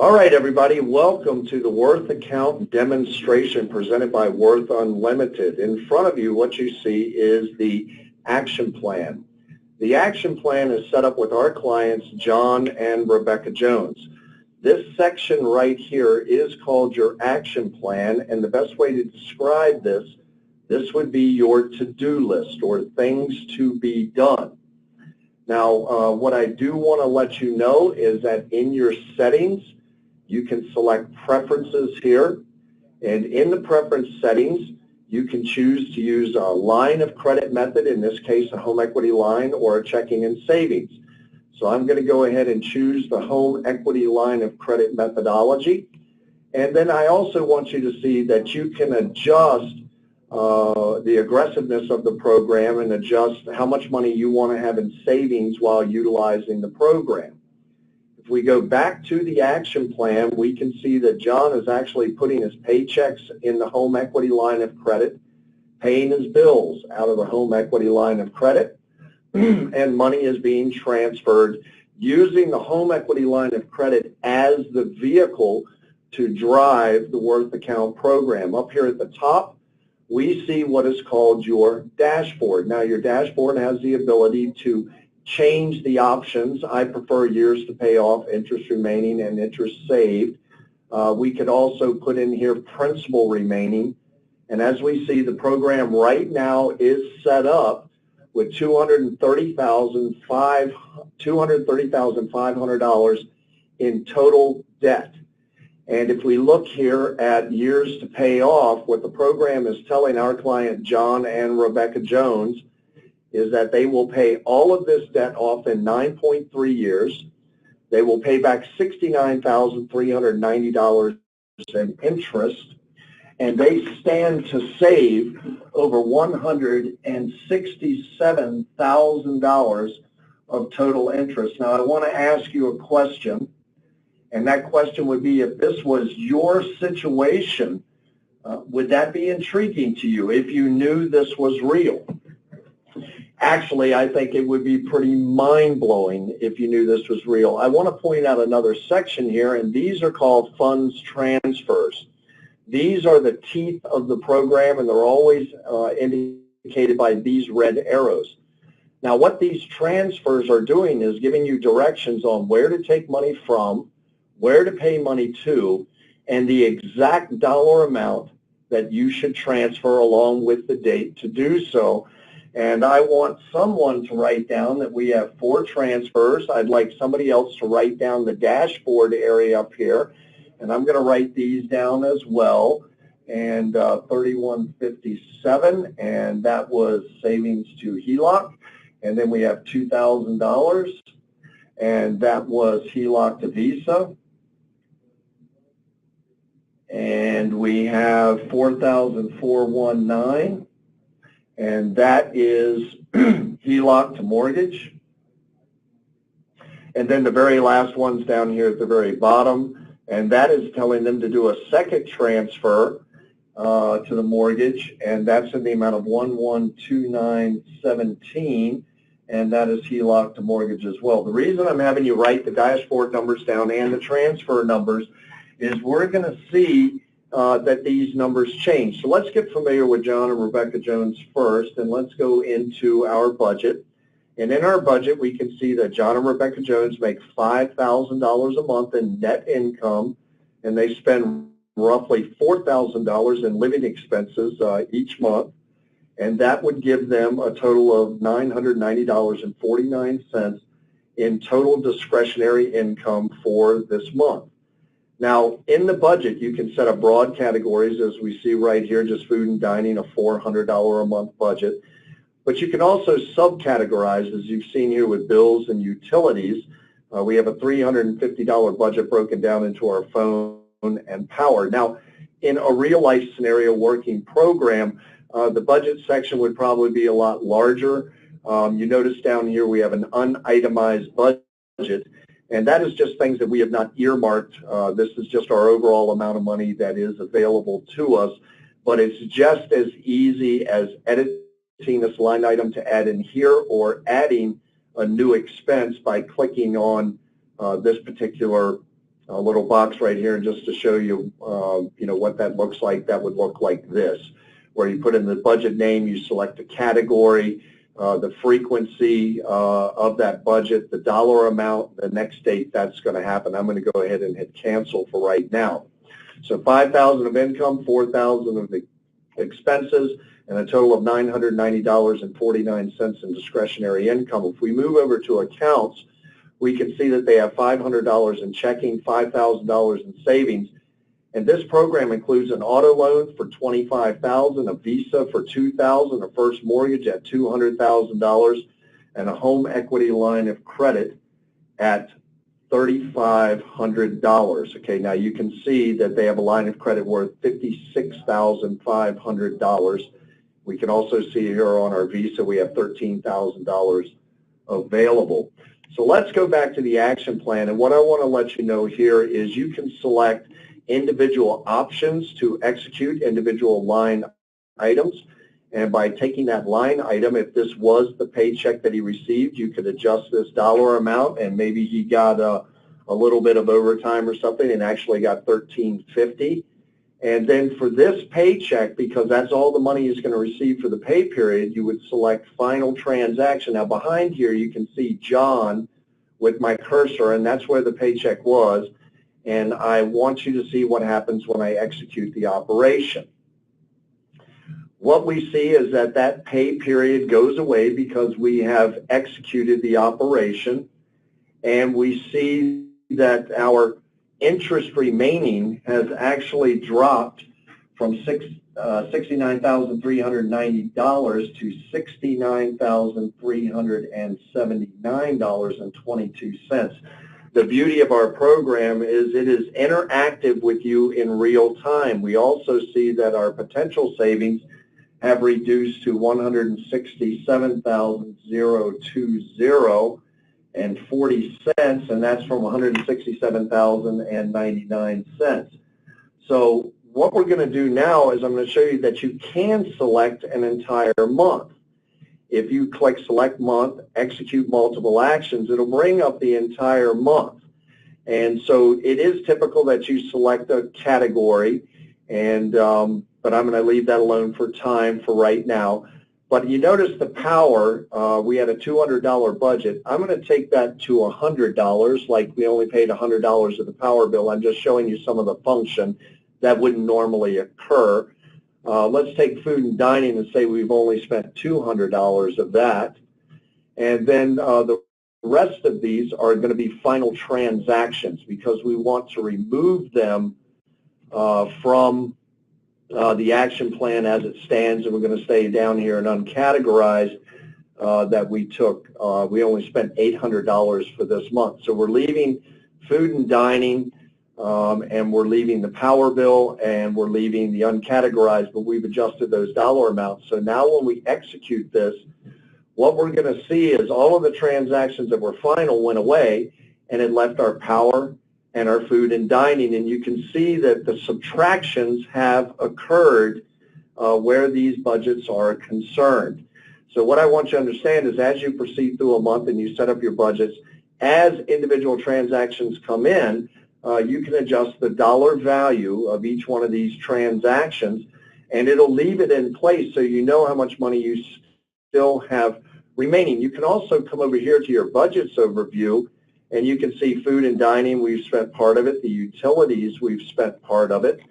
All right, everybody, welcome to the Worth account demonstration presented by Worth Unlimited. In front of you, what you see is the action plan. The action plan is set up with our clients, John and Rebecca Jones. This section right here is called your action plan, and the best way to describe this would be your to-do list or things to be done. Now, what I do want to let you know is that in your settings, you can select preferences here, and in the preference settings, you can choose to use a line of credit method, in this case a home equity line or a checking and savings. So I'm going to go ahead and choose the home equity line of credit methodology. And then I also want you to see that you can adjust the aggressiveness of the program and adjust how much money you want to have in savings while utilizing the program. If we go back to the action plan, we can see that John is actually putting his paychecks in the home equity line of credit, paying his bills out of the home equity line of credit, and money is being transferred using the home equity line of credit as the vehicle to drive the Worth account program. Up here at the top, we see what is called your dashboard. Now, your dashboard has the ability to change the options. I prefer years to pay off, interest remaining, and interest saved. We could also put in here principal remaining. And as we see, the program right now is set up with $230,500 in total debt. And if we look here at years to pay off, what the program is telling our client, John and Rebecca Jones, is that they will pay all of this debt off in 9.3 years. They will pay back $69,390 in interest, and they stand to save over $167,000 of total interest. Now, I want to ask you a question, and that question would be, if this was your situation, would that be intriguing to you if you knew this was real? Actually, I think it would be pretty mind-blowing if you knew this was real. I want to point out another section here, and these are called funds transfers. These are the teeth of the program, and they're always indicated by these red arrows. Now, what these transfers are doing is giving you directions on where to take money from, where to pay money to, and the exact dollar amount that you should transfer along with the date to do so. And I want someone to write down that we have 4 transfers. I'd like somebody else to write down the dashboard area up here. And I'm going to write these down as well. And 3157, and that was savings to HELOC. And then we have $2,000, and that was HELOC to Visa. And we have 4,419. And that is HELOC to mortgage. And then the very last one's down here at the very bottom, and that is telling them to do a second transfer to the mortgage, and that's in the amount of 112917, and that is HELOC to mortgage as well. The reason I'm having you write the dashboard numbers down and the transfer numbers is we're going to see that these numbers change. So let's get familiar with John and Rebecca Jones first, and let's go into our budget. And in our budget, we can see that John and Rebecca Jones make $5,000 a month in net income, and they spend roughly $4,000 in living expenses each month, and that would give them a total of $990.49 in total discretionary income for this month. Now, in the budget, you can set up broad categories, as we see right here, just food and dining, a $400 a month budget. But you can also subcategorize, as you've seen here with bills and utilities. We have a $350 budget broken down into our phone and power. Now, in a real-life scenario working program, the budget section would probably be a lot larger. You notice down here we have an unitemized budget. And that is just things that we have not earmarked. This is just our overall amount of money that is available to us. But it's just as easy as editing this line item to add in here or adding a new expense by clicking on this particular a little box right here, and just to show you, what that looks like, that would look like this, where you put in the budget name, you select a category, the frequency of that budget, the dollar amount, the next date that's going to happen. I'm going to go ahead and hit cancel for right now. So $5,000 of income, $4,000 of the expenses, and a total of $990.49 in discretionary income. If we move over to accounts, we can see that they have $500 in checking, $5,000 in savings, and this program includes an auto loan for $25,000, a Visa for $2,000, a first mortgage at $200,000, and a home equity line of credit at $3,500. Okay, now you can see that they have a line of credit worth $56,500. We can also see here on our Visa we have $13,000 available. So let's go back to the action plan, and what I want to let you know here is you can select individual options to execute individual line items, and by taking that line item, if this was the paycheck that he received, you could adjust this dollar amount, and maybe he got a little bit of overtime or something and actually got $13.50. And then for this paycheck, because that's all the money he's going to receive for the pay period, you would select final transaction. Now behind here you can see John with my cursor, and that's where the paycheck was. And I want you to see what happens when I execute the operation. What we see is that that pay period goes away because we have executed the operation, and we see that our interest remaining has actually dropped from $69,390 to $69,379.22. The beauty of our program is it is interactive with you in real time. We also see that our potential savings have reduced to $167,020.40, and that's from $167,099. So what we're going to do now is I'm going to show you that you can select an entire month. If you click Select Month, Execute Multiple Actions, it'll bring up the entire month. And so it is typical that you select a category, and but I'm going to leave that alone for time for right now. But you notice the power, we had a $200 budget. I'm going to take that to $100, like we only paid $100 of the power bill. I'm just showing you some of the function that wouldn't normally occur. Let's take food and dining and say we've only spent $200 of that. And then the rest of these are going to be final transactions because we want to remove them from the action plan as it stands, and we're going to stay down here and uncategorized that we took. We only spent $800 for this month. So we're leaving food and dining, and we're leaving the power bill, and we're leaving the uncategorized, but we've adjusted those dollar amounts. So now when we execute this, what we're going to see is all of the transactions that were final went away, and it left our power and our food and dining, and you can see that the subtractions have occurred where these budgets are concerned. So what I want you to understand is as you proceed through a month and you set up your budgets, as individual transactions come in, you can adjust the dollar value of each one of these transactions, and it'll leave it in place so you know how much money you still have remaining. You can also come over here to your budgets overview, and you can see food and dining, we've spent part of it. The utilities, we've spent part of it.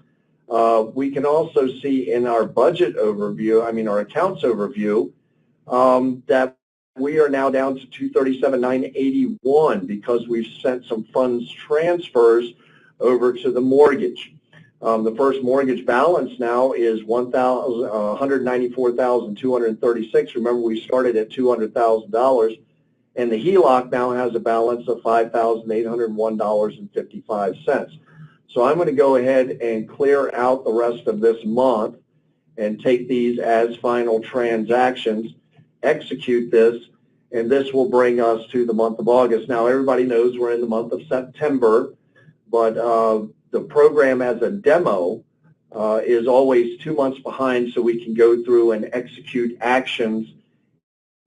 We can also see in our budget overview, our accounts overview, that we are now down to $237,981 because we've sent some funds transfers over to the mortgage. The first mortgage balance now is $194,236. Remember, we started at $200,000. And the HELOC now has a balance of $5,801.55. So I'm going to go ahead and clear out the rest of this month and take these as final transactions, execute this, and this will bring us to the month of August. Now, everybody knows we're in the month of September, but the program as a demo is always 2 months behind, so we can go through and execute actions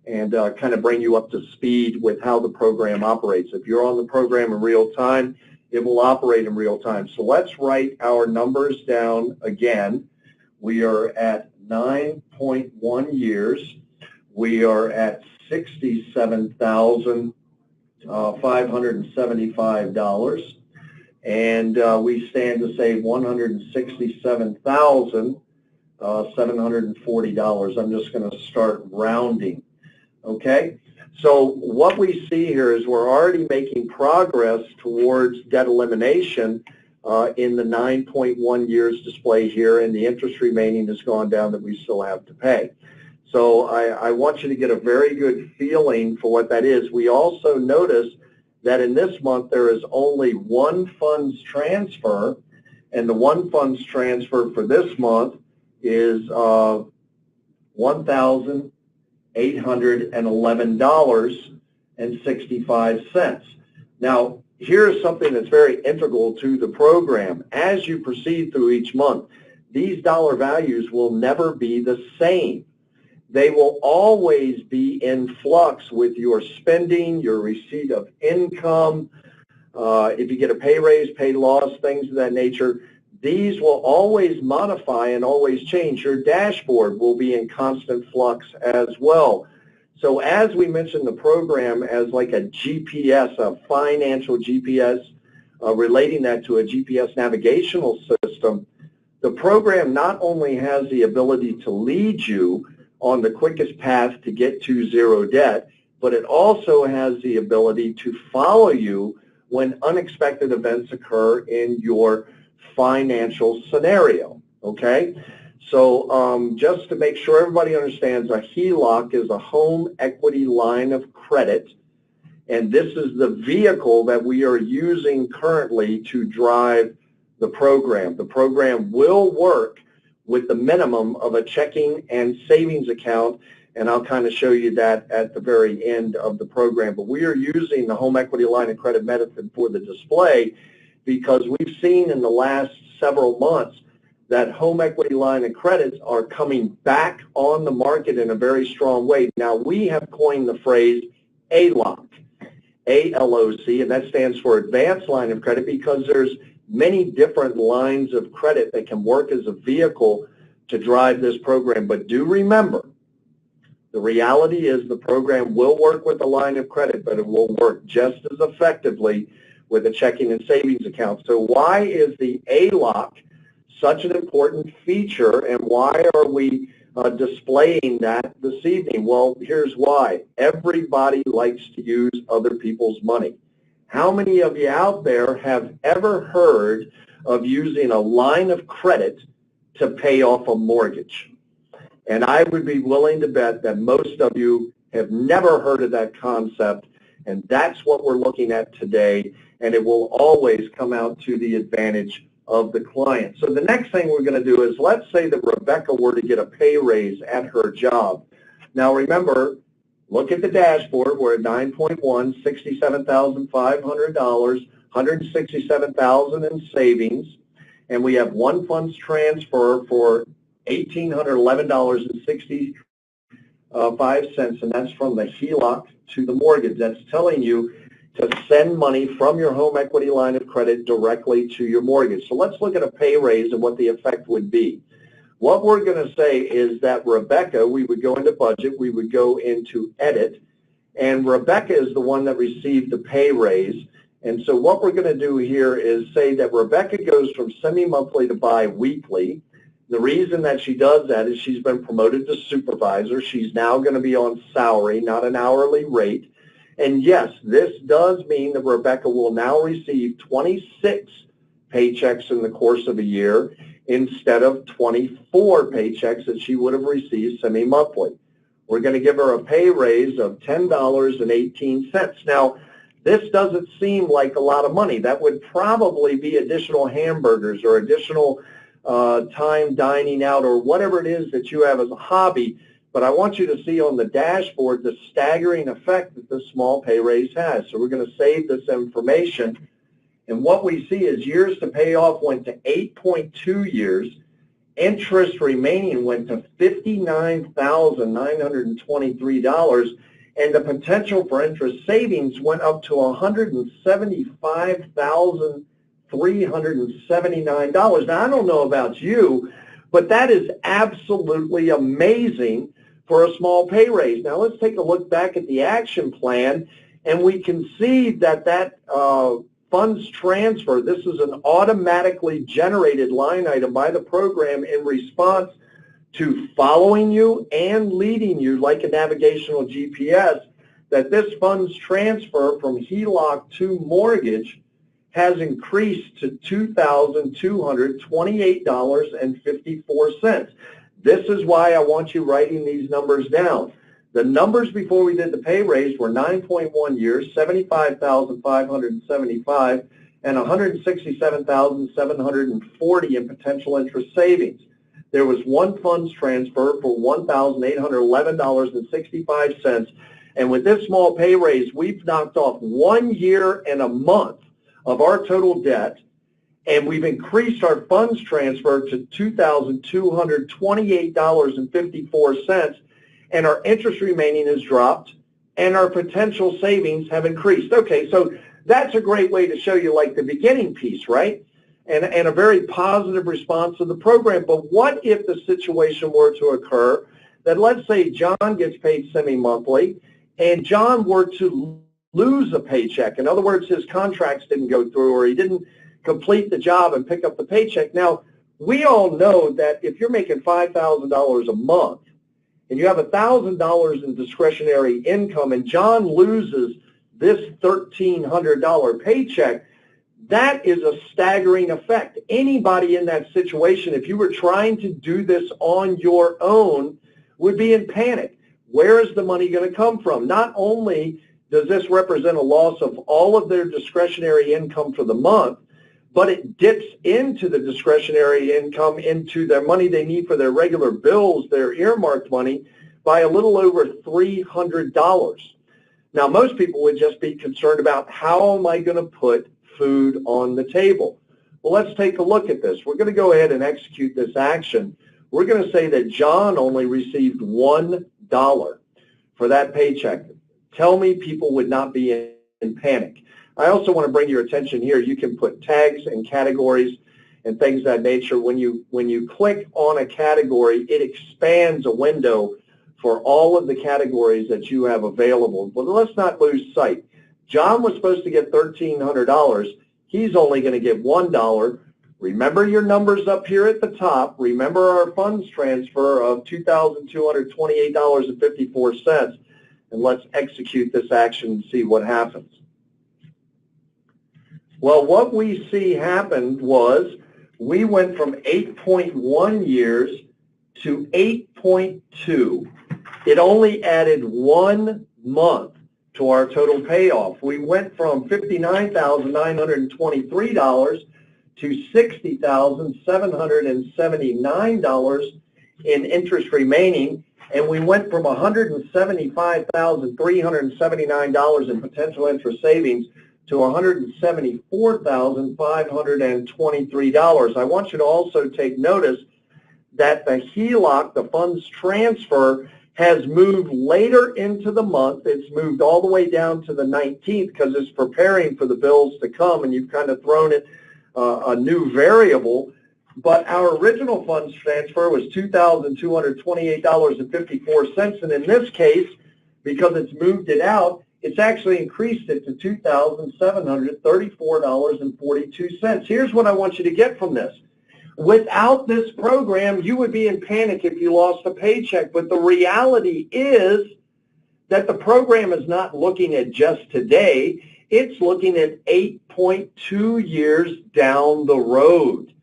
and kind of bring you up to speed with how the program operates. If you're on the program in real time, it will operate in real time. So let's write our numbers down again. We are at 9.1 years. We are at $67,575. And we stand to save $167,740. I'm just going to start rounding. Okay? So what we see here is we're already making progress towards debt elimination in the 9.1 years display here, and the interest remaining has gone down that we still have to pay. So I want you to get a very good feeling for what that is. We also notice that in this month there is only one funds transfer, and the one funds transfer for this month is $1,811.65. Now, here's something that's very integral to the program. As you proceed through each month, these dollar values will never be the same. They will always be in flux with your spending, your receipt of income, if you get a pay raise, pay loss, things of that nature. These will always modify and always change. Your dashboard will be in constant flux as well. So as we mentioned the program as like a GPS, a financial GPS, relating that to a GPS navigational system, the program not only has the ability to lead you on the quickest path to get to zero debt, but it also has the ability to follow you when unexpected events occur in your financial scenario, okay? So just to make sure everybody understands, a HELOC is a home equity line of credit, and this is the vehicle that we are using currently to drive the program. The program will work with the minimum of a checking and savings account, and I'll kind of show you that at the very end of the program. But we are using the home equity line of credit method for the display because we've seen in the last several months that home equity line of credits are coming back on the market in a very strong way. Now, we have coined the phrase ALOC, A-L-O-C, and that stands for Advanced Line of Credit, because there's many different lines of credit that can work as a vehicle to drive this program. But do remember, the reality is the program will work with a line of credit, but it will work just as effectively with a checking and savings account. So why is the ALOC such an important feature, and why are we displaying that this evening? Well, here's why. Everybody likes to use other people's money. How many of you out there have ever heard of using a line of credit to pay off a mortgage? And I would be willing to bet that most of you have never heard of that concept, and that's what we're looking at today, and it will always come out to the advantage of the client. So the next thing we're going to do is, let's say that Rebecca were to get a pay raise at her job. Now remember, look at the dashboard. We're at 9.1, $67,500, $167,000 in savings, and we have one funds transfer for $1,811.65, and that's from the HELOC to the mortgage. That's telling you to send money from your home equity line of credit directly to your mortgage. So let's look at a pay raise and what the effect would be. What we're going to say is that Rebecca, we would go into budget, we would go into edit, and Rebecca is the one that received the pay raise. And so what we're going to do here is say that Rebecca goes from semi-monthly to bi-weekly. The reason that she does that is she's been promoted to supervisor. She's now going to be on salary, not an hourly rate. And yes, this does mean that Rebecca will now receive 26 paychecks in the course of a year instead of 24 paychecks that she would have received semi-monthly. We're going to give her a pay raise of $10.18. Now, this doesn't seem like a lot of money. That would probably be additional hamburgers or additional time dining out or whatever it is that you have as a hobby. But I want you to see on the dashboard the staggering effect that this small pay raise has. So we're going to save this information. And what we see is years to pay off went to 8.2 years. Interest remaining went to $59,923. and the potential for interest savings went up to $175,379. Now, I don't know about you, but that is absolutely amazing for a small pay raise. Now, let's take a look back at the action plan, and we can see that funds transfer, this is an automatically generated line item by the program in response to following you and leading you like a navigational GPS, that this funds transfer from HELOC to mortgage has increased to $2,228.54. This is why I want you writing these numbers down. The numbers before we did the pay raise were 9.1 years, $75,575, and $167,740 in potential interest savings. There was one funds transfer for $1,811.65, and with this small pay raise, we've knocked off 1 year and a month of our total debt, and we've increased our funds transfer to $2,228.54, and our interest remaining has dropped, and our potential savings have increased. Okay, so that's a great way to show you like the beginning piece, right? And a very positive response to the program. But what if the situation were to occur that, let's say, John gets paid semi-monthly, and John were to lose a paycheck? In other words, his contracts didn't go through, or he didn't complete the job and pick up the paycheck. Now, we all know that if you're making $5,000 a month, and you have $1,000 in discretionary income, and John loses this $1,300 paycheck, that is a staggering effect. Anybody in that situation, if you were trying to do this on your own, would be in panic. Where is the money going to come from? Not only does this represent a loss of all of their discretionary income for the month, but it dips into the discretionary income, into their money they need for their regular bills, their earmarked money, by a little over $300. Now, most people would just be concerned about, how am I going to put food on the table? Well, let's take a look at this. We're going to go ahead and execute this action. We're going to say that John only received $1 for that paycheck. Tell me people would not be in panic. I also want to bring your attention here. You can put tags and categories and things of that nature. When you click on a category, it expands a window for all of the categories that you have available. But let's not lose sight. John was supposed to get $1,300. He's only going to get $1. Remember your numbers up here at the top. Remember our funds transfer of $2,228.54. And let's execute this action and see what happens. Well, what we see happened was we went from 8.1 years to 8.2. It only added 1 month to our total payoff. We went from $59,923 to $60,779 in interest remaining, and we went from $175,379 in potential interest savings to $174,523. I want you to also take notice that the HELOC, the funds transfer, has moved later into the month. It's moved all the way down to the 19th because it's preparing for the bills to come, and you've kind of thrown it a new variable. But our original funds transfer was $2,228.54, and in this case, because it's moved it out, it's actually increased it to $2,734.42. Here's what I want you to get from this. Without this program, you would be in panic if you lost a paycheck, but the reality is that the program is not looking at just today. It's looking at 8.2 years down the road.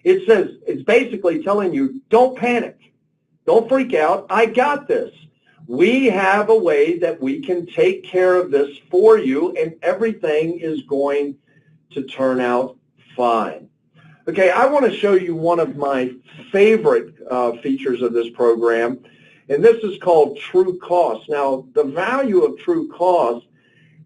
It says, it's basically telling you, don't panic. Don't freak out. I got this. We have a way that we can take care of this for you, and everything is going to turn out fine. Okay, I want to show you one of my favorite features of this program, and this is called true cost. Now, the value of true cost,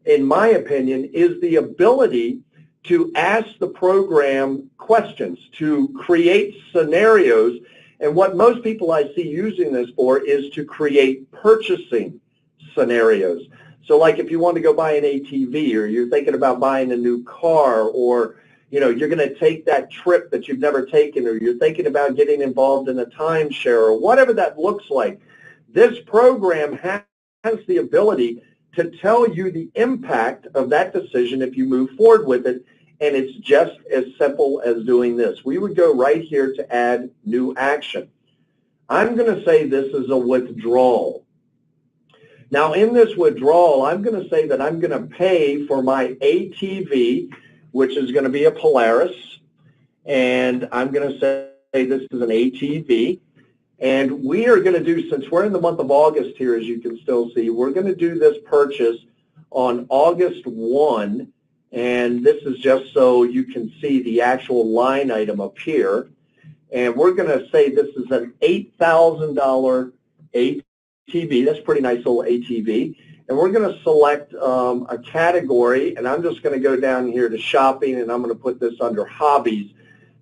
in my opinion, is the ability to ask the program questions, to create scenarios. And what most people I see using this for is to create purchasing scenarios. So like if you want to go buy an ATV, or you're thinking about buying a new car, or you're going to take that trip that you've never taken, or you're thinking about getting involved in a timeshare, or whatever that looks like, this program has the ability to tell you the impact of that decision if you move forward with it, and it's just as simple as doing this. We would go right here to add new action. I'm going to say this is a withdrawal. Now in this withdrawal, I'm going to say that I'm going to pay for my ATV, which is going to be a Polaris, and I'm going to say this is an ATV. And we are going to do, since we're in the month of August here, as you can still see, we're going to do this purchase on August 1, and this is just so you can see the actual line item appear. And we're going to say this is an $8,000 ATV. That's a pretty nice little ATV. And we're going to select a category, and I'm just going to go down here to shopping, and I'm going to put this under hobbies.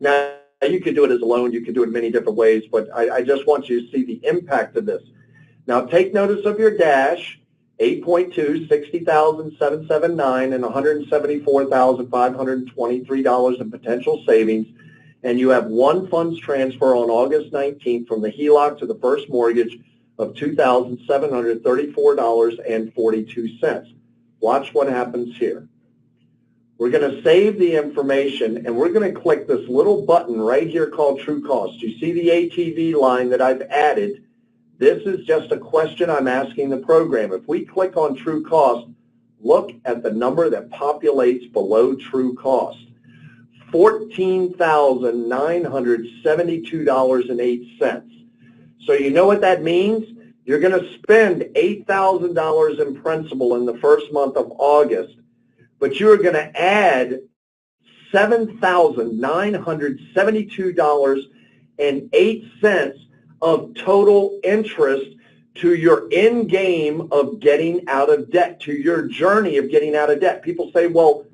Now, you could do it as a loan. You could do it many different ways, but I just want you to see the impact of this. Now, take notice of your dash, 8.2, $60,779, and $174,523 in potential savings, and you have one funds transfer on August 19th from the HELOC to the first mortgage of $2,734.42. Watch what happens here. We're going to save the information, and we're going to click this little button right here called True Cost. You see the ATV line that I've added? This is just a question I'm asking the program. If we click on True Cost, look at the number that populates below True Cost. $14,972.08. So you know what that means? You're going to spend $8,000 in principal in the first month of August, but you're going to add $7,972.08 of total interest to your end game of getting out of debt, to your journey of getting out of debt. People say, well,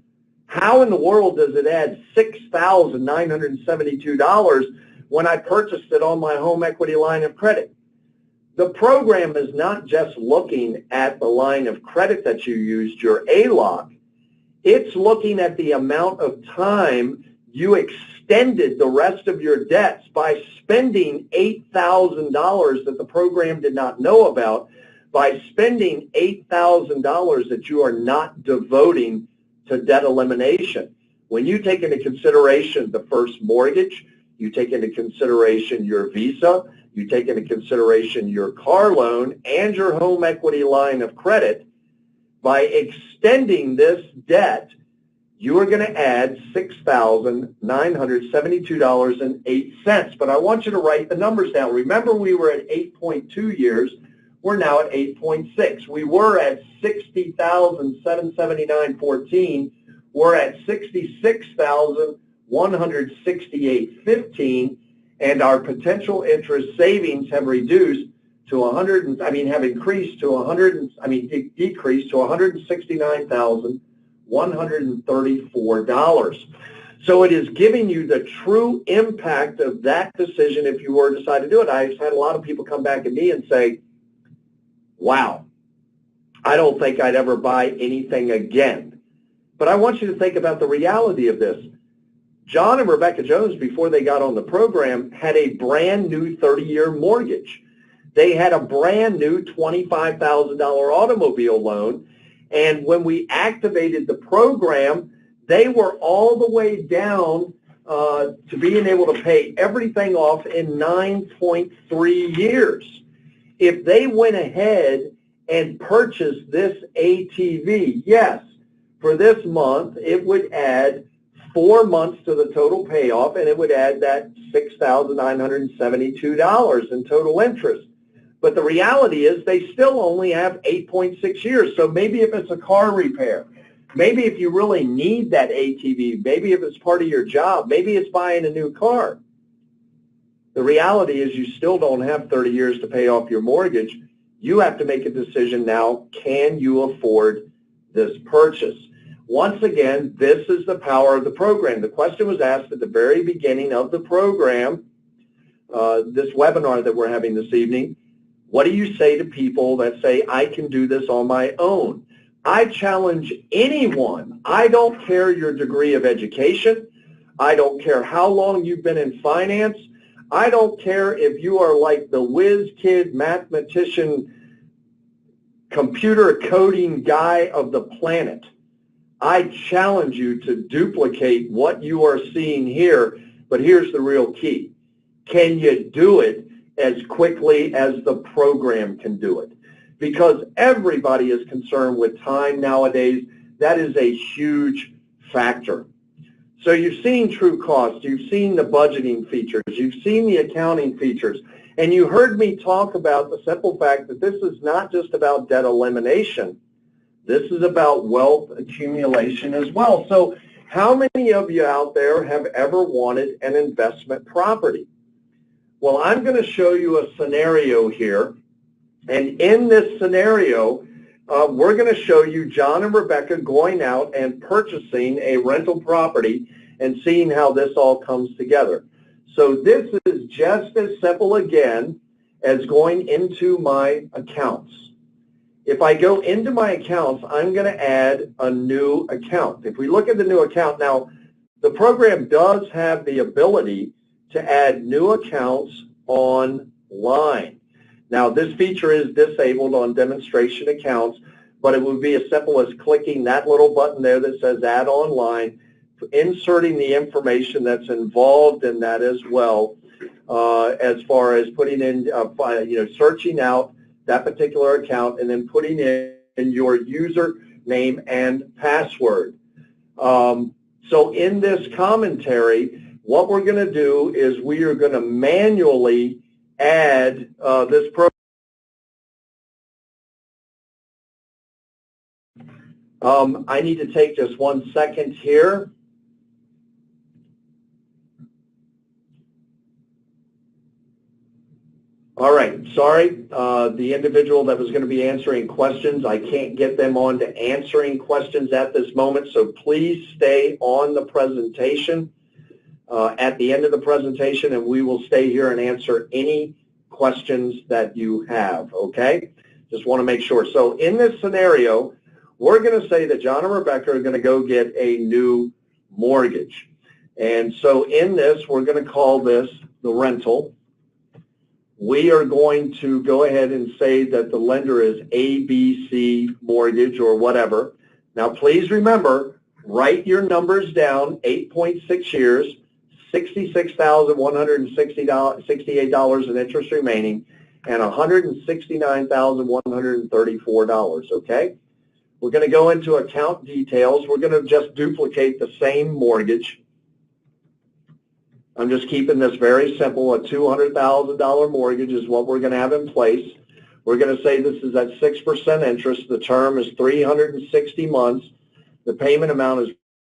how in the world does it add $6,972 when I purchased it on my home equity line of credit? The program is not just looking at the line of credit that you used, your ALOC. It's looking at the amount of time you extended the rest of your debts by spending $8,000 that the program did not know about, by spending $8,000 that you are not devoting to debt elimination. When you take into consideration the first mortgage, you take into consideration your Visa, you take into consideration your car loan and your home equity line of credit, by extending this debt, you are going to add $6,972.08. But I want you to write the numbers down. Remember, we were at 8.2 years. We're now at 8.6. We were at $60,779.14. We're at $66,168.15. And our potential interest savings have reduced to decreased to $169,134. So it is giving you the true impact of that decision if you were to decide to do it. I've had a lot of people come back at me and say, wow, I don't think I'd ever buy anything again. But I want you to think about the reality of this. John and Rebecca Jones, before they got on the program, had a brand new 30-year mortgage. They had a brand new $25,000 automobile loan, and when we activated the program, they were all the way down to being able to pay everything off in 9.3 years. If they went ahead and purchased this ATV, yes, for this month, it would add 4 months to the total payoff, and it would add that $6,972 in total interest. But the reality is they still only have 8.6 years. So maybe if it's a car repair, maybe if you really need that ATV, maybe if it's part of your job, maybe it's buying a new car. The reality is you still don't have 30 years to pay off your mortgage. You have to make a decision now, can you afford this purchase? Once again, this is the power of the program. The question was asked at the very beginning of the program, this webinar that we're having this evening. What do you say to people that say, I can do this on my own? I challenge anyone. I don't care your degree of education. I don't care how long you've been in finance. I don't care if you are like the whiz kid mathematician, computer coding guy of the planet. I challenge you to duplicate what you are seeing here, but here's the real key. Can you do it as quickly as the program can do it? Because everybody is concerned with time nowadays. That is a huge factor. So you've seen true cost, you've seen the budgeting features, you've seen the accounting features, and you heard me talk about the simple fact that this is not just about debt elimination. This is about wealth accumulation as well. So how many of you out there have ever wanted an investment property? Well, I'm going to show you a scenario here, and in this scenario, we're going to show you John and Rebecca going out and purchasing a rental property and seeing how this all comes together. So this is just as simple, again, as going into my accounts. If I go into my accounts, I'm going to add a new account. If we look at the new account, now the program does have the ability to add new accounts online. Now, this feature is disabled on demonstration accounts, but it would be as simple as clicking that little button there that says Add Online, inserting the information that's involved in that as well, as far as putting in, searching out that particular account and then putting in your username and password. So in this commentary, what we're going to do is we are going to manually add this program. I need to take just 1 second here. All right, sorry, the individual that was going to be answering questions, I can't get them on to answering questions at this moment, so please stay on the presentation at the end of the presentation, and we will stay here and answer any questions that you have, okay? Just want to make sure. So in this scenario, we're going to say that John and Rebecca are going to go get a new mortgage. And so in this, we're going to call this the rental. We are going to go ahead and say that the lender is ABC Mortgage or whatever. Now, please remember, write your numbers down, 8.6 years, $66,168 in interest remaining, and $169,134, okay? We're going to go into account details. We're going to just duplicate the same mortgage. I'm just keeping this very simple. A $200,000 mortgage is what we're going to have in place. We're going to say this is at 6% interest. The term is 360 months. The payment amount is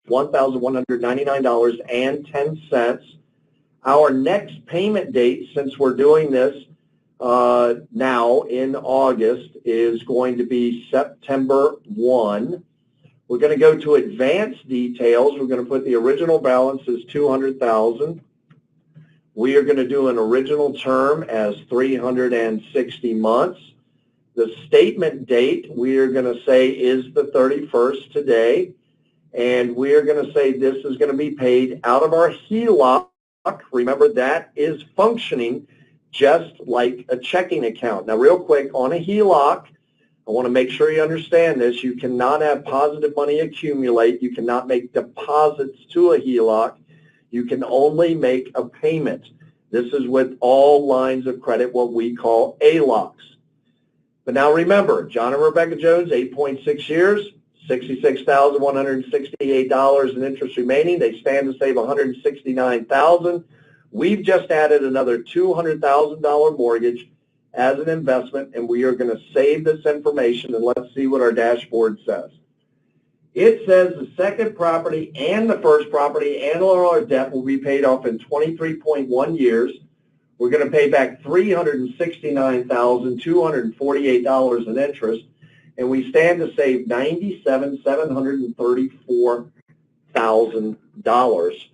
$1,199.10. Our next payment date, since we're doing this now in August, is going to be September 1. We're going to go to advanced details. We're going to put the original balance as $200,000. We are going to do an original term as 360 months. The statement date we are going to say is the 31st today, and we are going to say this is going to be paid out of our HELOC. Remember, that is functioning just like a checking account. Now, real quick, on a HELOC, I want to make sure you understand this. You cannot have positive money accumulate. You cannot make deposits to a HELOC. You can only make a payment. This is with all lines of credit, what we call ALOCs. But now remember, John and Rebecca Jones, 8.6 years, $66,168 in interest remaining. They stand to save $169,000. We've just added another $200,000 mortgage as an investment, and we are going to save this information, and let's see what our dashboard says. It says the second property and the first property and all our debt will be paid off in 23.1 years. We're going to pay back $369,248 in interest, and we stand to save $97,734,000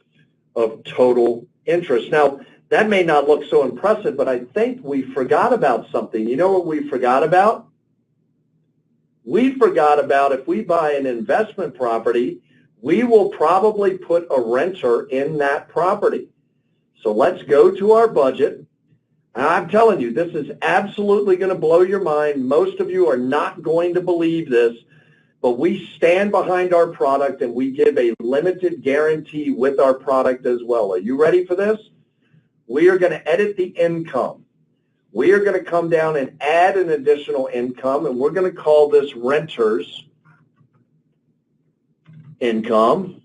of total interest. Now, That may not look so impressive, but I think we forgot about something. You know what we forgot about? We forgot about if we buy an investment property, we will probably put a renter in that property. So let's go to our budget. And I'm telling you, this is absolutely going to blow your mind. Most of you are not going to believe this, but we stand behind our product and we give a limited guarantee with our product as well. Are you ready for this? We are going to edit the income. We are going to come down and add an additional income, and we're going to call this renter's income.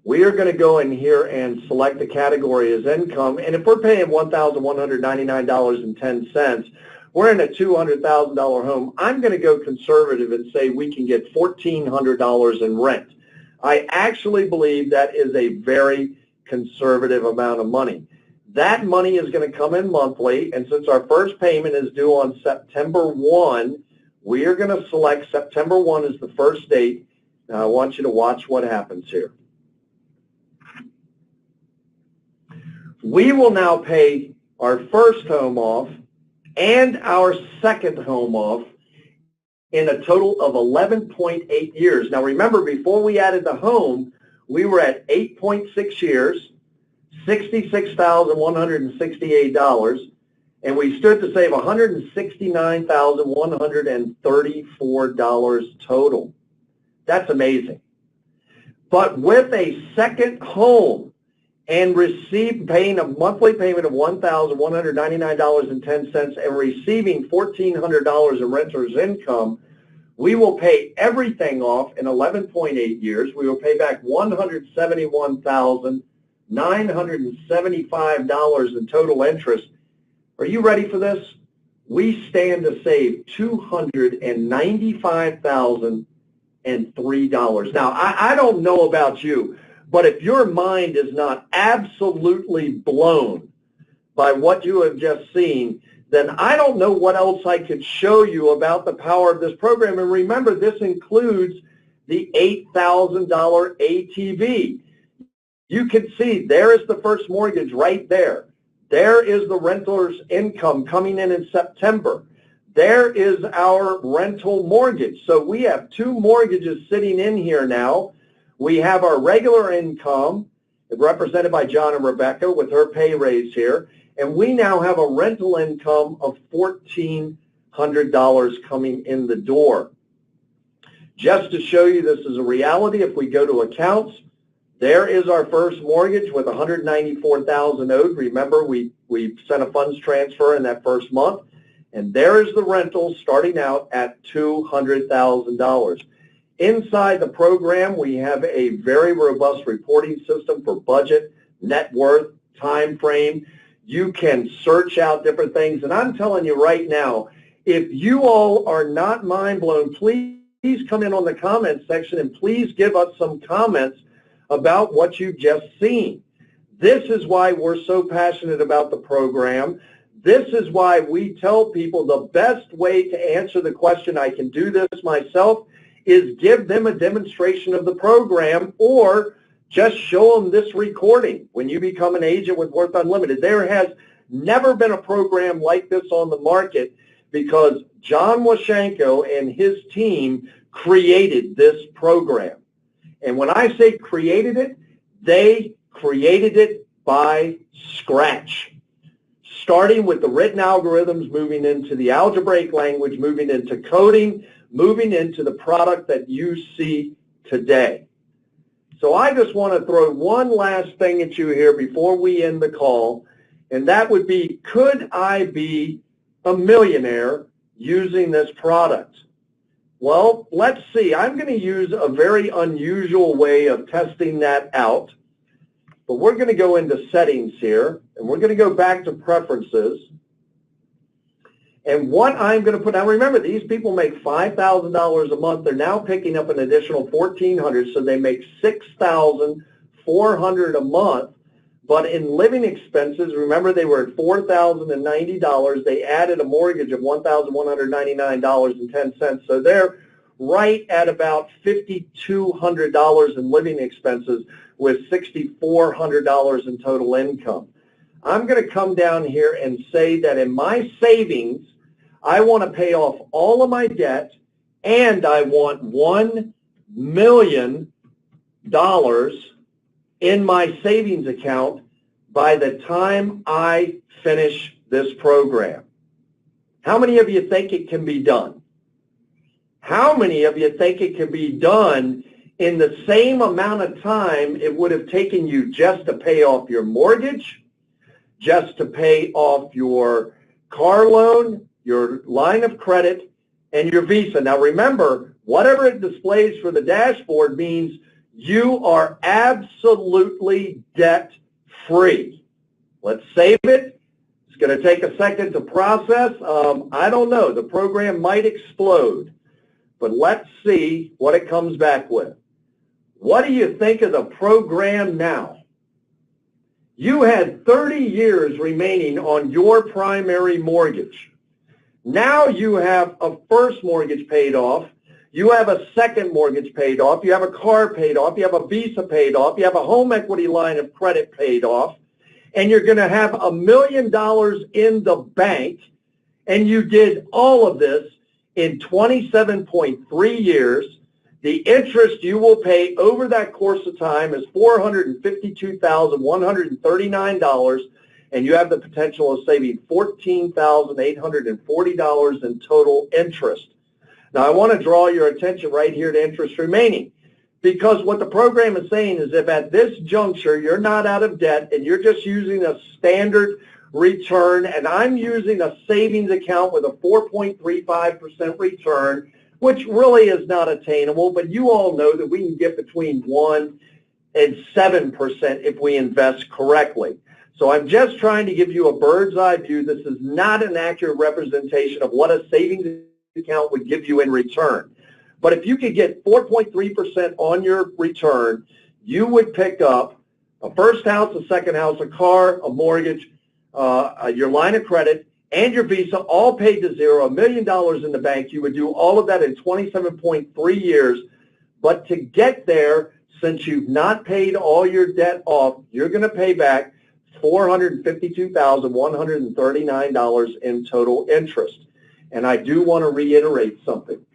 We are going to go in here and select the category as income, and if we're paying $1,199.10, we're in a $200,000 home. I'm going to go conservative and say we can get $1,400 in rent. I actually believe that is a very conservative amount of money. That money is going to come in monthly, and since our first payment is due on September 1, we are going to select September 1 as the first date. Now I want you to watch what happens here. We will now pay our first home off and our second home off in a total of 11.8 years. Now remember, before we added the home, we were at 8.6 years, $66,168, and we stood to save $169,134 total. That's amazing. But with a second home and paying a monthly payment of $1,199.10 and receiving $1,400 in renter's income, we will pay everything off in 11.8 years. We will pay back $171,975 in total interest. Are you ready for this? We stand to save $295,003. Now, I don't know about you, but if your mind is not absolutely blown by what you have just seen, then I don't know what else I could show you about the power of this program. And remember, this includes the $8,000 ATV. You can see there is the first mortgage right there. There is the renter's income coming in September. There is our rental mortgage. So we have two mortgages sitting in here now. We have our regular income, represented by John and Rebecca with her pay raise here, and we now have a rental income of $1,400 coming in the door. Just to show you this is a reality, if we go to accounts, there is our first mortgage with $194,000 owed. Remember, we sent a funds transfer in that first month, and there is the rental starting out at $200,000. Inside the program, we have a very robust reporting system for budget, net worth, time frame. You can search out different things. And I'm telling you right now, if you all are not mind blown, please come in on the comments section and please give us some comments about what you've just seen. This is why we're so passionate about the program. This is why we tell people the best way to answer the question, I can do this myself, is give them a demonstration of the program or just show them this recording when you become an agent with Worth Unlimited. There has never been a program like this on the market because John Washenko and his team created this program. And when I say created it, they created it by scratch, starting with the written algorithms, moving into the algebraic language, moving into coding, moving into the product that you see today. So I just want to throw one last thing at you here before we end the call, and that would be, could I be a millionaire using this product? Well, let's see. I'm going to use a very unusual way of testing that out, but we're going to go into settings here, and we're going to go back to preferences. And what I'm going to put, now remember, these people make $5,000 a month. They're now picking up an additional $1,400, so they make $6,400 a month. But in living expenses, remember they were at $4,090. They added a mortgage of $1,199.10. So they're right at about $5,200 in living expenses with $6,400 in total income. I'm going to come down here and say that in my savings, I want to pay off all of my debt, and I want $1 million in my savings account by the time I finish this program. How many of you think it can be done? How many of you think it can be done in the same amount of time it would have taken you just to pay off your mortgage, just to pay off your car loan, your line of credit, and your Visa? Now remember, whatever it displays for the dashboard means you are absolutely debt-free. Let's save it. It's going to take a second to process. I don't know. The program might explode. But let's see what it comes back with. What do you think of the program now? You had 30 years remaining on your primary mortgage. Now you have a first mortgage paid off. You have a second mortgage paid off. You have a car paid off. You have a Visa paid off. You have a home equity line of credit paid off. And you're going to have $1 million in the bank. And you did all of this in 27.3 years. The interest you will pay over that course of time is $452,139, and you have the potential of saving $14,840 in total interest. Now, I want to draw your attention right here to interest remaining, because what the program is saying is if at this juncture you're not out of debt and you're just using a standard return, and I'm using a savings account with a 4.35% return, which really is not attainable, but you all know that we can get between 1 and 7% if we invest correctly. So I'm just trying to give you a bird's eye view. This is not an accurate representation of what a savings account would give you in return. But if you could get 4.3% on your return, you would pick up a first house, a second house, a car, a mortgage, your line of credit, and your Visa, all paid to zero, $1 million in the bank. You would do all of that in 27.3 years. But to get there, since you've not paid all your debt off, you're going to pay back $452,139 in total interest. And I do want to reiterate something.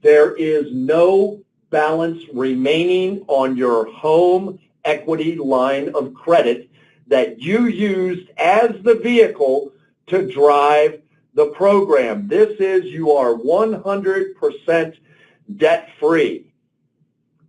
There is no balance remaining on your home equity line of credit that you used as the vehicle to drive the program. This is, you are 100% debt-free.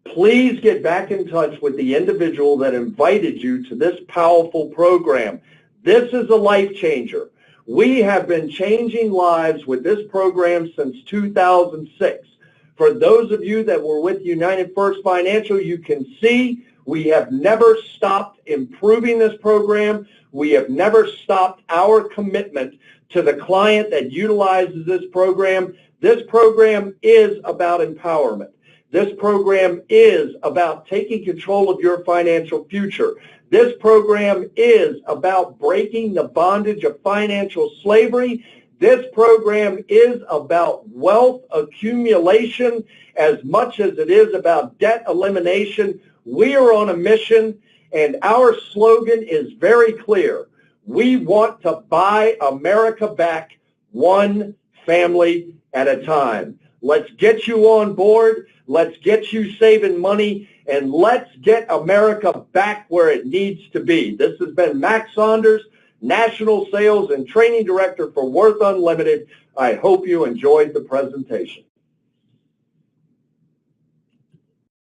Please get back in touch with the individual that invited you to this powerful program. This is a life changer. We have been changing lives with this program since 2006. For those of you that were with United First Financial, you can see we have never stopped improving this program. We have never stopped our commitment to the client that utilizes this program. This program is about empowerment. This program is about taking control of your financial future. This program is about breaking the bondage of financial slavery. This program is about wealth accumulation as much as it is about debt elimination. We are on a mission, and our slogan is very clear. We want to buy America back one family at a time. Let's get you on board. Let's get you saving money, and let's get America back where it needs to be. This has been Max Saunders, National Sales and Training Director for Worth Unlimited. I hope you enjoyed the presentation.